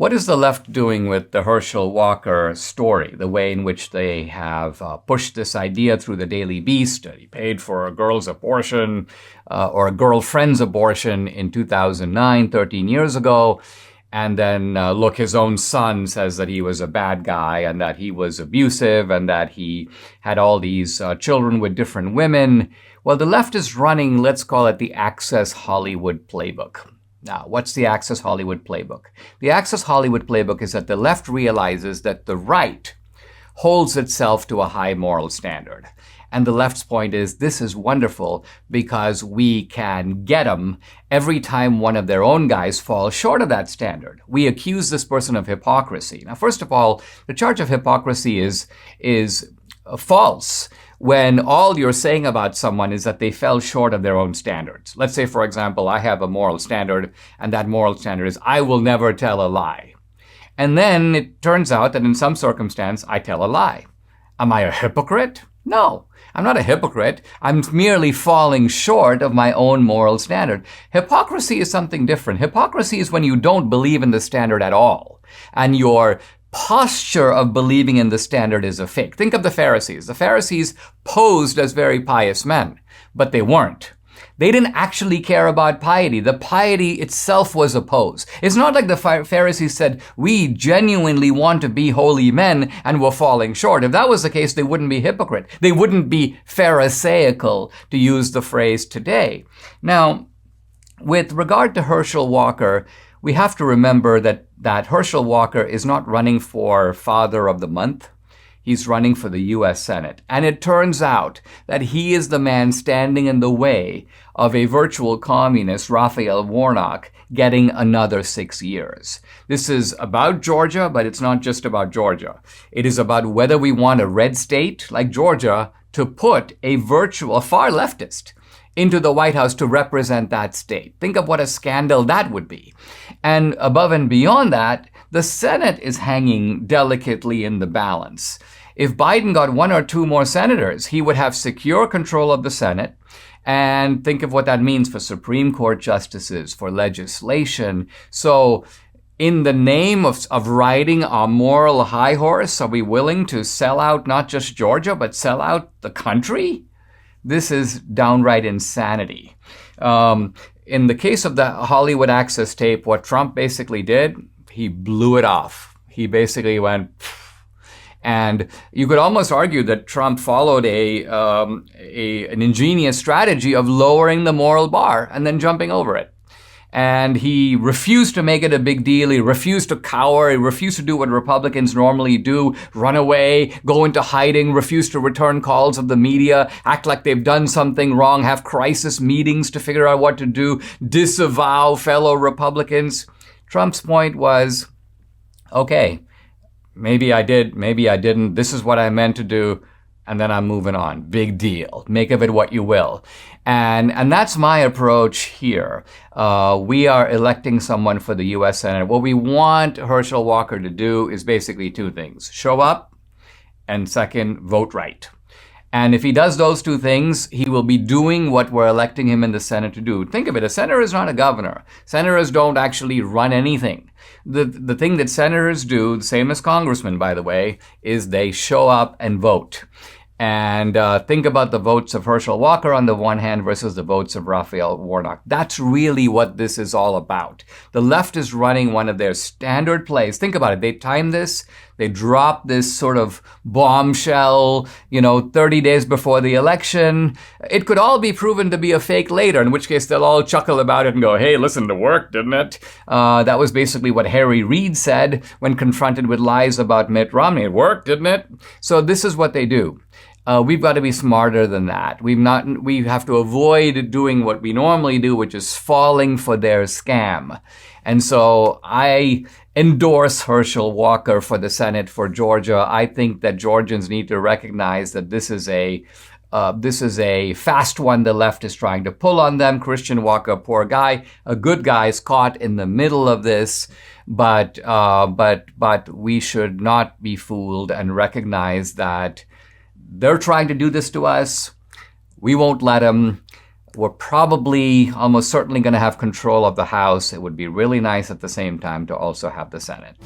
What is the left doing with the Herschel Walker story, the way in which they have pushed this idea through the Daily Beast that he paid for a girl's abortion or a girlfriend's abortion in 2009, 13 years ago? And then, look, his own son says that he was a bad guy and that he was abusive and that he had all these children with different women. Well, the left is running, let's call it the Access Hollywood playbook. Now, what's the Access Hollywood playbook? The Access Hollywood playbook is that the left realizes that the right holds itself to a high moral standard. And the left's point is, this is wonderful because we can get them every time one of their own guys falls short of that standard. We accuse this person of hypocrisy. Now, first of all, the charge of hypocrisy is false when all you're saying about someone is that they fell short of their own standards. Let's say, for example, I have a moral standard, and that moral standard is, I will never tell a lie. And then it turns out that in some circumstance, I tell a lie. Am I a hypocrite? No, I'm not a hypocrite. I'm merely falling short of my own moral standard. Hypocrisy is something different. Hypocrisy is when you don't believe in the standard at all, and your posture of believing in the standard is a fake. Think of the Pharisees. The Pharisees posed as very pious men, but they weren't. They didn't actually care about piety. The piety itself was a pose. It's not like the Pharisees said, we genuinely want to be holy men and we're falling short. If that was the case, they wouldn't be hypocrite. They wouldn't be pharisaical, to use the phrase today. Now, with regard to Herschel Walker, we have to remember that Herschel Walker is not running for Father of the Month. He's running for the U.S. Senate. And it turns out that he is the man standing in the way of a virtual communist, Raphael Warnock, getting another 6 years. This is about Georgia, but it's not just about Georgia. It is about whether we want a red state like Georgia to put a far leftist into the White House to represent that state. Think of what a scandal that would be. And above and beyond that, the Senate is hanging delicately in the balance. If Biden got 1 or 2 more senators, he would have secure control of the Senate. And think of what that means for Supreme Court justices, for legislation. So in the name of riding a moral high horse, are we willing to sell out not just Georgia, but sell out the country? This is downright insanity. In the case of the Hollywood Access tape, what Trump basically did, he blew it off. He basically went, and you could almost argue that Trump followed an ingenious strategy of lowering the moral bar and then jumping over it. And he refused to make it a big deal. He refused to cower. He refused to do what Republicans normally do, run away, go into hiding, refuse to return calls of the media, act like they've done something wrong, have crisis meetings to figure out what to do, disavow fellow Republicans. Trump's point was, okay, maybe I did, maybe I didn't. This is what I meant to do. And then I'm moving on. Big deal. Make of it what you will. And that's my approach here. We are electing someone for the U.S. Senate. What we want Herschel Walker to do is basically 2 things. Show up, and second, vote right. And if he does those 2 things, he will be doing what we're electing him in the Senate to do. Think of it. A senator is not a governor. Senators don't actually run anything. The thing that senators do, the same as congressmen, by the way, is they show up and vote. And think about the votes of Herschel Walker on the one hand versus the votes of Raphael Warnock. That's really what this is all about. The left is running one of their standard plays. Think about it. They timed this. They dropped this sort of bombshell, 30 days before the election. It could all be proven to be a fake later, in which case they'll all chuckle about it and go, hey, listen, it worked, didn't it? That was basically what Harry Reid said when confronted with lies about Mitt Romney. It worked, didn't it? So this is what they do. We've got to be smarter than that. We have to avoid doing what we normally do, which is falling for their scam. And so I endorse Herschel Walker for the Senate for Georgia. I think that Georgians need to recognize that this is a fast one the left is trying to pull on them. Christian Walker, poor guy, a good guy, is caught in the middle of this. But we should not be fooled and recognize that they're trying to do this to us. We won't let them. We're probably almost certainly going to have control of the House. It would be really nice at the same time to also have the Senate.